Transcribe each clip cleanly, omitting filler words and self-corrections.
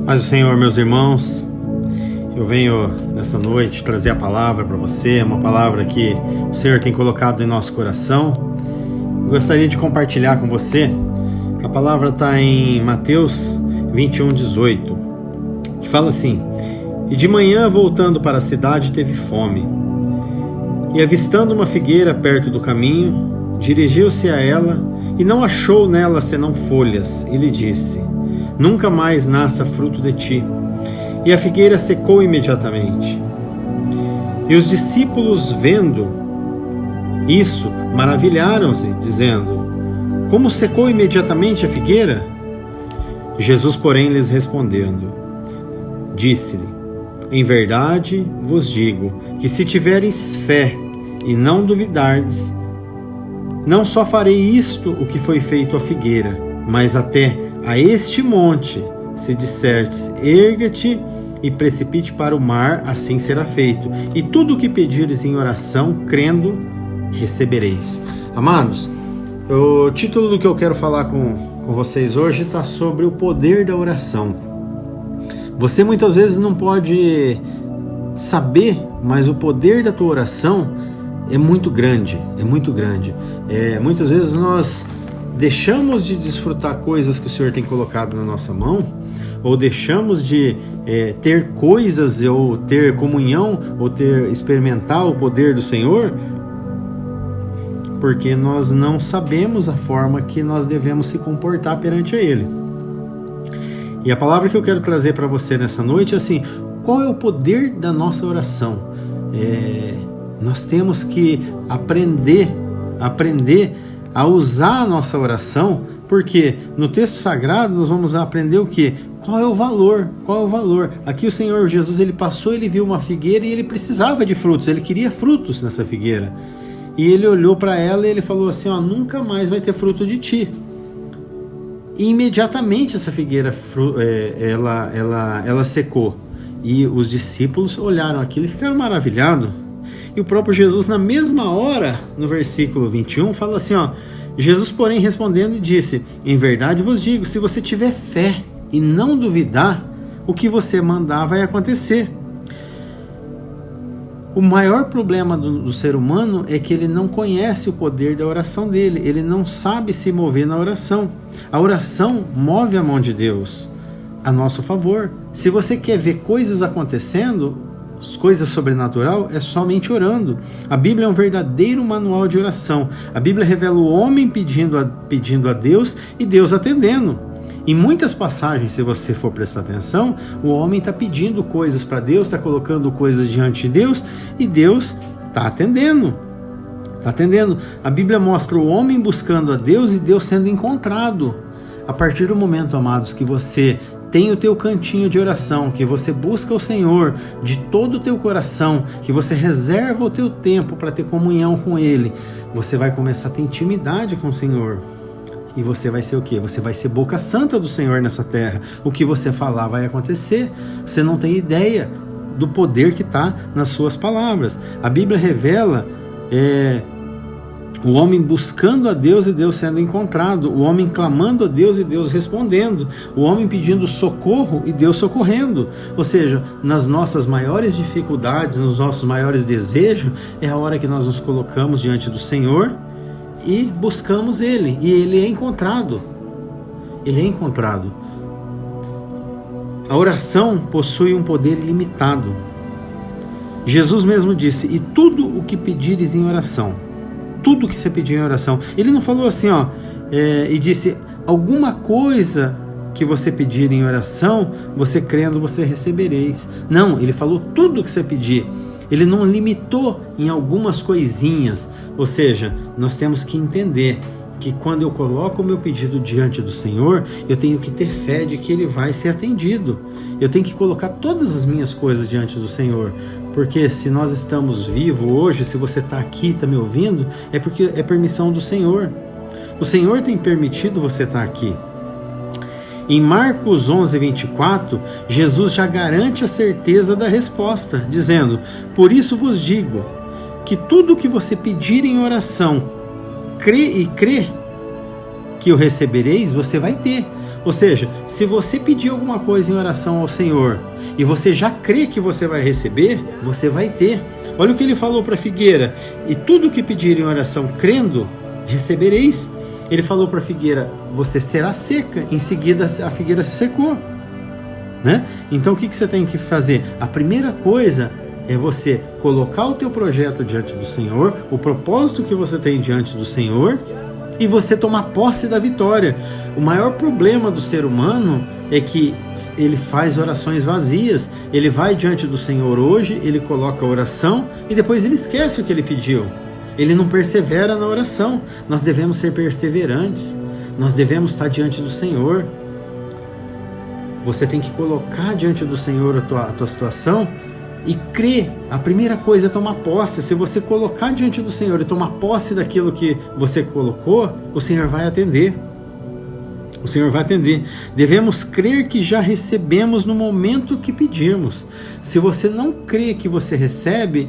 Mas o Senhor, meus irmãos, eu venho nessa noite trazer a palavra para você, uma palavra que o Senhor tem colocado em nosso coração. Gostaria de compartilhar com você. A palavra está em Mateus 21:18, que fala assim: E de manhã, voltando para a cidade, teve fome. E avistando uma figueira perto do caminho, dirigiu-se a ela e não achou nela senão folhas, e lhe disse: Nunca mais nasça fruto de ti. E a figueira secou imediatamente. E os discípulos, vendo isso, maravilharam-se, dizendo: Como secou imediatamente a figueira? Jesus, porém, lhes respondendo, disse-lhe: Em verdade vos digo que se tiveres fé e não duvidardes, não só farei isto o que foi feito à figueira, mas até a este monte, se disserdes, erga-te e precipite para o mar, assim será feito. E tudo o que pedires em oração, crendo, recebereis. Amados, o título do que eu quero falar com vocês hoje está sobre o poder da oração. Você muitas vezes não pode saber, mas o poder da tua oração é muito grande, muitas vezes nós deixamos de desfrutar coisas que o Senhor tem colocado na nossa mão, ou deixamos de ter coisas, ou ter comunhão, ou experimentar o poder do Senhor, porque nós não sabemos a forma que nós devemos se comportar perante a Ele. E a palavra que eu quero trazer para você nessa noite é assim: qual é o poder da nossa oração? Nós temos que aprender a usar a nossa oração, porque no texto sagrado nós vamos aprender o quê? Qual é o valor? Aqui o Senhor Jesus, ele passou, ele viu uma figueira e ele precisava de frutos, ele queria frutos nessa figueira. E ele olhou para ela e ele falou assim: nunca mais vai ter fruto de ti. E imediatamente essa figueira ela secou. E os discípulos olharam aquilo e ficaram maravilhados. E o próprio Jesus, na mesma hora, no versículo 21, fala assim: Jesus, porém, respondendo, disse: Em verdade vos digo, se você tiver fé e não duvidar, o que você mandar vai acontecer. O maior problema do ser humano é que ele não conhece o poder da oração dele, ele não sabe se mover na oração. A oração move a mão de Deus a nosso favor. Se você quer ver coisas acontecendo, coisas sobrenatural, é somente orando. A Bíblia é um verdadeiro manual de oração. A Bíblia revela o homem pedindo a Deus e Deus atendendo. Em muitas passagens, se você for prestar atenção, o homem está pedindo coisas para Deus, está colocando coisas diante de Deus e Deus está atendendo. A Bíblia mostra o homem buscando a Deus e Deus sendo encontrado. A partir do momento, amados, que você tem o teu cantinho de oração, que você busca o Senhor de todo o teu coração, que você reserva o teu tempo para ter comunhão com Ele, você vai começar a ter intimidade com o Senhor. E você vai ser o quê? Você vai ser boca santa do Senhor nessa terra. O que você falar vai acontecer. Você não tem ideia do poder que está nas suas palavras. A Bíblia revela o homem buscando a Deus e Deus sendo encontrado, o homem clamando a Deus e Deus respondendo, o homem pedindo socorro e Deus socorrendo. Ou seja, nas nossas maiores dificuldades, nos nossos maiores desejos, é a hora que nós nos colocamos diante do Senhor e buscamos Ele, e Ele é encontrado. A oração possui um poder ilimitado. Jesus mesmo disse: e tudo o que pedires em oração, tudo que você pedir em oração. Ele não falou assim, e disse: alguma coisa que você pedir em oração, você crendo, você recebereis. Não, ele falou tudo que você pedir. Ele não limitou em algumas coisinhas. Ou seja, nós temos que entender que quando eu coloco o meu pedido diante do Senhor, eu tenho que ter fé de que Ele vai ser atendido. Eu tenho que colocar todas as minhas coisas diante do Senhor. Porque se nós estamos vivos hoje, se você está aqui, está me ouvindo, é porque é permissão do Senhor. O Senhor tem permitido você estar aqui. Em Marcos 11:24, Jesus já garante a certeza da resposta, dizendo: por isso vos digo, que tudo o que você pedir em oração, crê que o recebereis, você vai ter. Ou seja, se você pedir alguma coisa em oração ao Senhor e você já crê que você vai receber, você vai ter. Olha o que ele falou para a figueira: e tudo que pedir em oração crendo, recebereis. Ele falou para a figueira: você será seca. Em seguida a figueira se secou, né? Então o que você tem que fazer? A primeira coisa é você colocar o teu projeto diante do Senhor, o propósito que você tem diante do Senhor, e você tomar posse da vitória. O maior problema do ser humano é que ele faz orações vazias. Ele vai diante do Senhor hoje, ele coloca a oração e depois ele esquece o que ele pediu. Ele não persevera na oração. Nós devemos ser perseverantes. Nós devemos estar diante do Senhor. Você tem que colocar diante do Senhor a tua situação e crer. A primeira coisa é tomar posse. Se você colocar diante do Senhor e tomar posse daquilo que você colocou, o Senhor vai atender. O Senhor vai atender. Devemos crer que já recebemos no momento que pedirmos. Se você não crê que você recebe,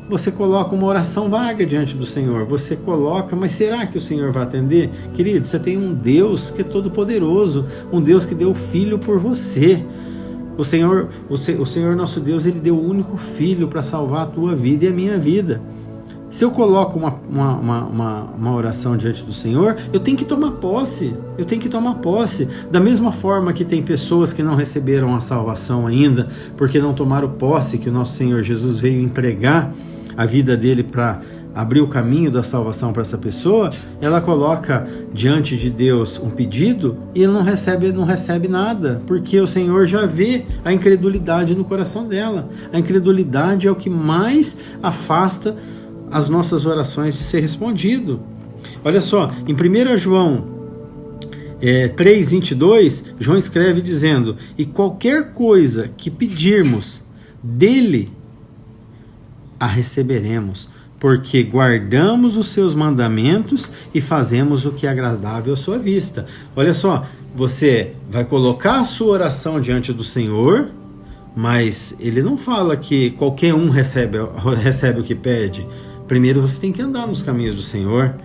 você coloca uma oração vaga diante do Senhor. Você coloca, mas será que o Senhor vai atender? Querido, você tem um Deus que é todo poderoso, um Deus que deu o Filho por você. O Senhor nosso Deus, Ele deu o único Filho para salvar a tua vida e a minha vida. Se eu coloco uma oração diante do Senhor, eu tenho que tomar posse. Eu tenho que tomar posse. Da mesma forma que tem pessoas que não receberam a salvação ainda, porque não tomaram posse que o nosso Senhor Jesus veio entregar a vida dele para abrir o caminho da salvação para essa pessoa, ela coloca diante de Deus um pedido e ele não recebe nada, porque o Senhor já vê a incredulidade no coração dela. A incredulidade é o que mais afasta as nossas orações de ser respondido. Olha só, em 1 João 3,22, João escreve dizendo: e qualquer coisa que pedirmos dele, a receberemos, porque guardamos os seus mandamentos e fazemos o que é agradável à sua vista. Olha só, você vai colocar a sua oração diante do Senhor, mas ele não fala que qualquer um recebe o que pede. Primeiro você tem que andar nos caminhos do Senhor.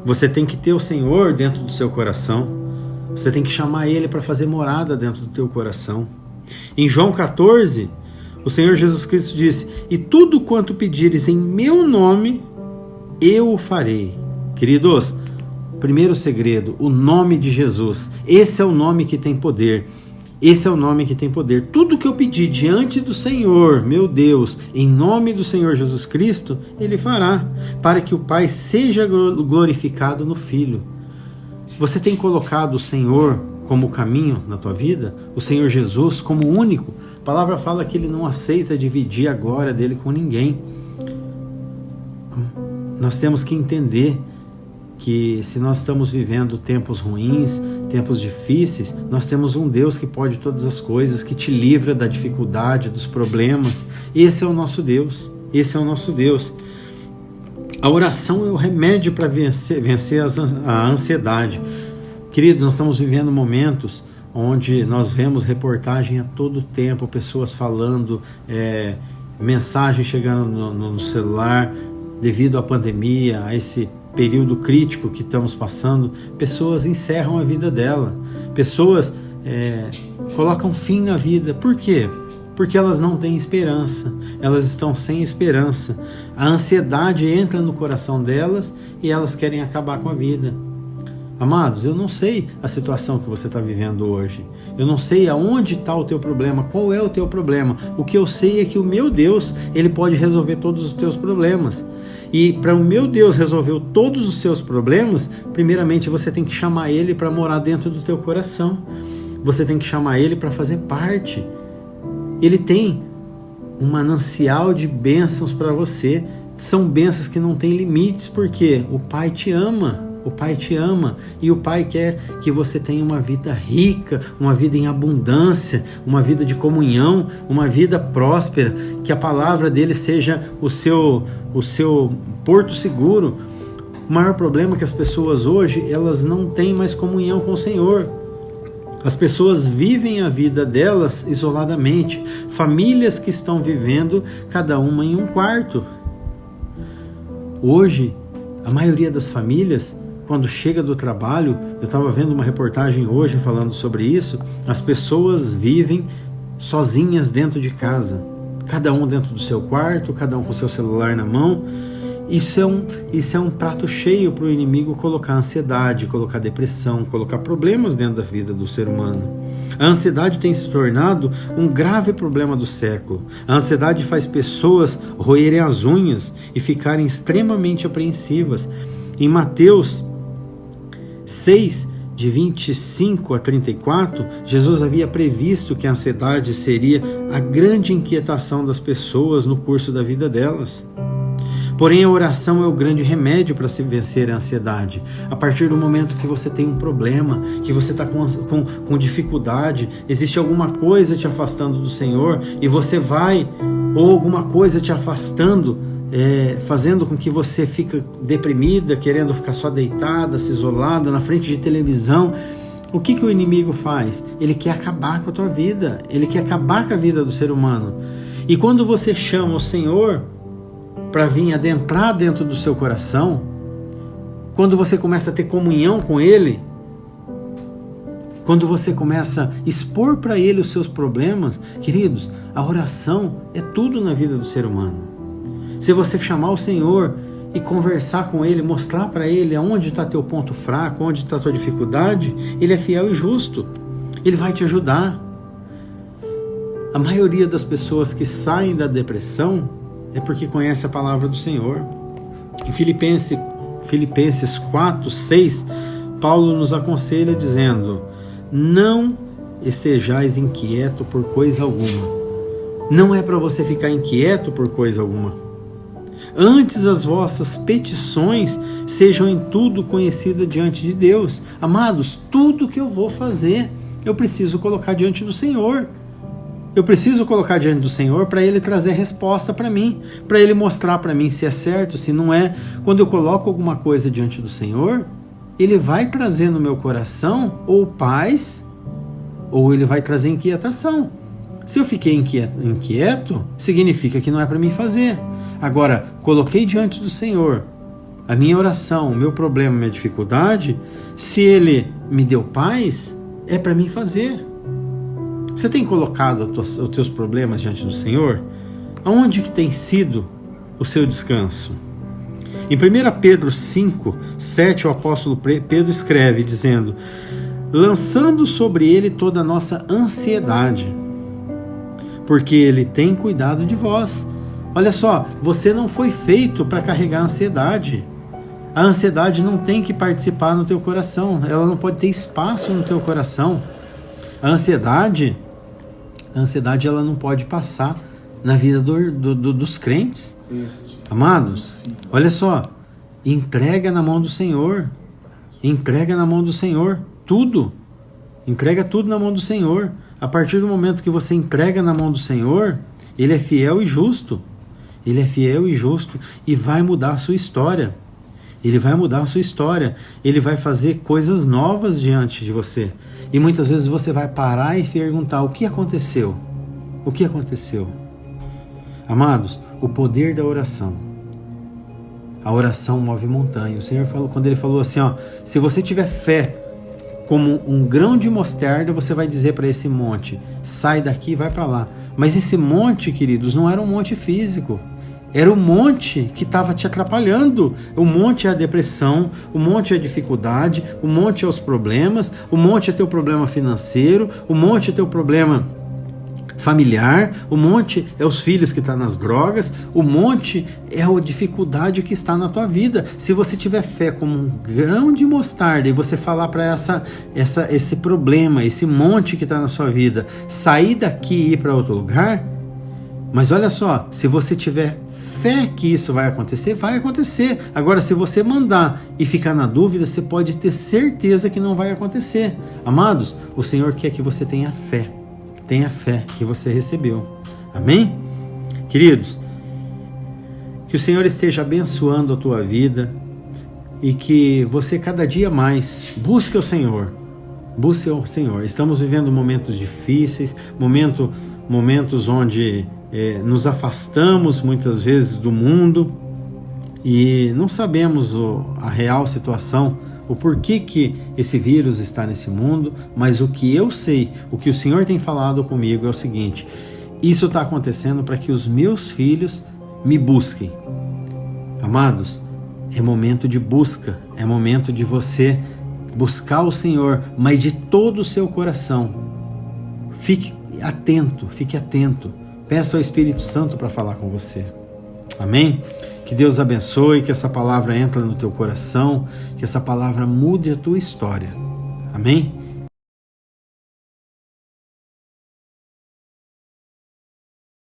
Você tem que ter o Senhor dentro do seu coração. Você tem que chamar Ele para fazer morada dentro do teu coração. Em João 14, o Senhor Jesus Cristo disse: e tudo quanto pedires em meu nome, eu o farei. Queridos, primeiro segredo, o nome de Jesus. Esse é o nome que tem poder. Esse é o nome que tem poder. Tudo que eu pedir diante do Senhor, meu Deus, em nome do Senhor Jesus Cristo, Ele fará, para que o Pai seja glorificado no Filho. Você tem colocado o Senhor como caminho na tua vida? O Senhor Jesus como único? A palavra fala que Ele não aceita dividir a glória dEle com ninguém. Nós temos que entender que se nós estamos vivendo tempos ruins, tempos difíceis, nós temos um Deus que pode todas as coisas, que te livra da dificuldade, dos problemas. Esse é o nosso Deus. Esse é o nosso Deus. A oração é o remédio para vencer a ansiedade. Queridos, nós estamos vivendo momentos onde nós vemos reportagem a todo tempo, pessoas falando, mensagem chegando no celular, devido à pandemia, a esse período crítico que estamos passando. Pessoas encerram a vida dela, pessoas colocam fim na vida. Por quê? Porque elas não têm esperança, elas estão sem esperança. A ansiedade entra no coração delas e elas querem acabar com a vida. Amados, eu não sei a situação que você está vivendo hoje. Eu não sei aonde está o teu problema, qual é o teu problema. O que eu sei é que o meu Deus, Ele pode resolver todos os teus problemas. E para o meu Deus resolver todos os seus problemas, primeiramente você tem que chamar Ele para morar dentro do teu coração. Você tem que chamar Ele para fazer parte. Ele tem um manancial de bênçãos para você. São bênçãos que não têm limites, porque o Pai te ama. O Pai te ama e o Pai quer que você tenha uma vida rica, uma vida em abundância, uma vida de comunhão, uma vida próspera, que a palavra dele seja o seu porto seguro. O maior problema é que as pessoas hoje, elas não têm mais comunhão com o Senhor. As pessoas vivem a vida delas isoladamente, famílias que estão vivendo cada uma em um quarto. Hoje, a maioria das famílias, quando chega do trabalho, eu estava vendo uma reportagem hoje falando sobre isso, as pessoas vivem sozinhas dentro de casa, cada um dentro do seu quarto, cada um com o seu celular na mão. Isso é um prato cheio para o inimigo colocar ansiedade, colocar depressão, colocar problemas dentro da vida do ser humano. A ansiedade tem se tornado um grave problema do século. A ansiedade faz pessoas roerem as unhas e ficarem extremamente apreensivas. Em Mateus 6, de 25 a 34, Jesus havia previsto que a ansiedade seria a grande inquietação das pessoas no curso da vida delas. Porém, a oração é o grande remédio para se vencer a ansiedade. A partir do momento que você tem um problema, que você está com dificuldade, existe alguma coisa te afastando do Senhor e você vai, ou alguma coisa te afastando, fazendo com que você fique deprimida, querendo ficar só deitada, se isolada, na frente de televisão. O que o inimigo faz? Ele quer acabar com a tua vida, ele quer acabar com a vida do ser humano. E quando você chama o Senhor para vir adentrar dentro do seu coração, quando você começa a ter comunhão com Ele, quando você começa a expor para Ele os seus problemas, queridos, a oração é tudo na vida do ser humano. Se você chamar o Senhor e conversar com Ele, mostrar para Ele aonde está teu ponto fraco, onde está a tua dificuldade, Ele é fiel e justo, Ele vai te ajudar. A maioria das pessoas que saem da depressão é porque conhece a palavra do Senhor. Em Filipenses 4, 6, Paulo nos aconselha dizendo: não estejais inquieto por coisa alguma. Não é para você ficar inquieto por coisa alguma. Antes as vossas petições sejam em tudo conhecidas diante de Deus. Amados, tudo que eu vou fazer, eu preciso colocar diante do Senhor. Eu preciso colocar diante do Senhor para Ele trazer resposta para mim, para Ele mostrar para mim se é certo, se não é. Quando eu coloco alguma coisa diante do Senhor, Ele vai trazer no meu coração ou paz, ou Ele vai trazer inquietação. Se eu fiquei inquieto, significa que não é para mim fazer. Agora, coloquei diante do Senhor a minha oração, o meu problema, a minha dificuldade, se Ele me deu paz, é para mim fazer. Você tem colocado os teus problemas diante do Senhor? Aonde que tem sido o seu descanso? Em 1 Pedro 5, 7, o apóstolo Pedro escreve dizendo: lançando sobre Ele toda a nossa ansiedade, porque Ele tem cuidado de vós. Olha só, você não foi feito para carregar a ansiedade. A ansiedade não tem que participar no teu coração, ela não pode ter espaço no teu coração. A ansiedade ela não pode passar na vida dos crentes. Amados, olha só, entrega na mão do Senhor, entrega na mão do Senhor tudo, entrega tudo na mão do Senhor. A partir do momento que você entrega na mão do Senhor, Ele é fiel e justo, Ele é fiel e justo e vai mudar a sua história. Ele vai mudar a sua história, Ele vai fazer coisas novas diante de você. E muitas vezes você vai parar e perguntar: o que aconteceu? O que aconteceu? Amados, o poder da oração. A oração move montanha. O Senhor falou, quando Ele falou assim, se você tiver fé como um grão de mostarda, você vai dizer para esse monte: sai daqui e vai para lá. Mas esse monte, queridos, não era um monte físico. Era o monte que estava te atrapalhando. O monte é a depressão, o monte é a dificuldade, o monte é os problemas, o monte é teu problema financeiro, o monte é teu problema familiar, o monte é os filhos que estão nas drogas, o monte é a dificuldade que está na tua vida. Se você tiver fé como um grão de mostarda e você falar para esse problema, esse monte que está na sua vida, sair daqui e ir para outro lugar. Mas olha só, se você tiver fé que isso vai acontecer, vai acontecer. Agora, se você mandar e ficar na dúvida, você pode ter certeza que não vai acontecer. Amados, o Senhor quer que você tenha fé que você recebeu. Amém? Queridos, que o Senhor esteja abençoando a tua vida e que você cada dia mais busque o Senhor. Busque o Senhor. Estamos vivendo momentos difíceis, momentos onde nos afastamos muitas vezes do mundo e não sabemos a real situação o porquê que esse vírus está nesse mundo, mas o que eu sei, o que o Senhor tem falado comigo é o seguinte: isso está acontecendo para que os meus filhos me busquem. Amados, é momento de busca, é momento de você buscar o Senhor, mas de todo o seu coração. Fique atento, peça ao Espírito Santo para falar com você. Amém? Que Deus abençoe, que essa palavra entre no teu coração, que essa palavra mude a tua história. Amém?